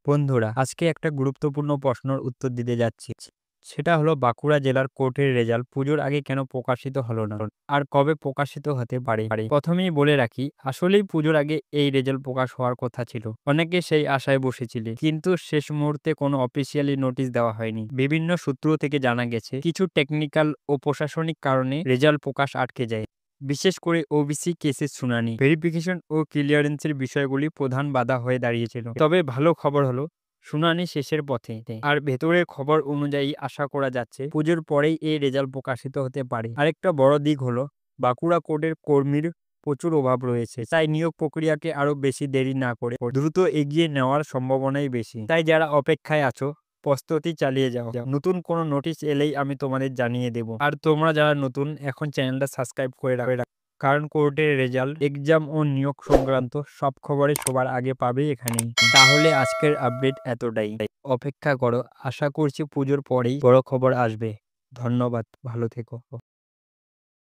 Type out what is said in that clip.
বন্ধুরা, আজকে একটা গুরুত্বপূর্ণ প্রশ্নের উত্তর দিতে যাচ্ছি। সেটা হলো বাঁকুড়া জেলার কোর্টের রেজাল্ট পুজোর আগে কেন প্রকাশিত হলো না? আর কবে প্রকাশিত হতে পারে? প্রথমেই বলে রাখি, আসলেই পুজোর আগে এই রেজাল্ট প্রকাশ হওয়ার কথা ছিল। অনেকে সেই আশায় বসেছিল। কিন্তু শেষ মুহূর্তে কোনো অফিসিয়ালি নোটিশ দেওয়া হয়নি। বিভিন্ন সূত্র থেকে জানা গেছে, কিছু টেকনিক্যাল ও প্রশাসনিক কারণে রেজাল্ট প্রকাশ আটকে যায়। বিশেষ করে ওবিসি কেসের শুনানি, ভেরিফিকেশন ও ক্লিয়ারেন্সের বিষয়গুলি প্রধান বাধা হয়ে দাঁড়িয়েছিল। তবে ভালো খবর হলো, শুনানি শেষের পথে। আর ভেতরের খবর অনুযায়ী আশা করা যাচ্ছে পুজোর পরেই এই রেজাল্ট প্রকাশিত হতে পারে। আরেকটা বড় দিক হলো, বাঁকুড়া কোর্টের কর্মীর প্রচুর অভাব রয়েছে, তাই নিয়োগ প্রক্রিয়াকে আরো বেশি দেরি না করে দ্রুত এগিয়ে নেওয়ার সম্ভাবনাই বেশি। তাই যারা অপেক্ষায় আছো, প্রস্তুতি চালিয়ে যাও। নতুন কোনো নোটিশ এলেই আমি তোমাদের জানিয়ে দেব। আর তোমরা যারা নতুন, এখন চ্যানেলটা সাবস্ক্রাইব করে রাখো, কারণ কোর্টের রেজাল্ট, এক্সাম ও নিয়োগ সংক্রান্ত সব খবরই সবার আগে পাবে এখানেই। তাহলে আজকের আপডেট এতটাই। অপেক্ষা করো, আশা করছি পুজোর পরেই বড় খবর আসবে। ধন্যবাদ, ভালো থেকো।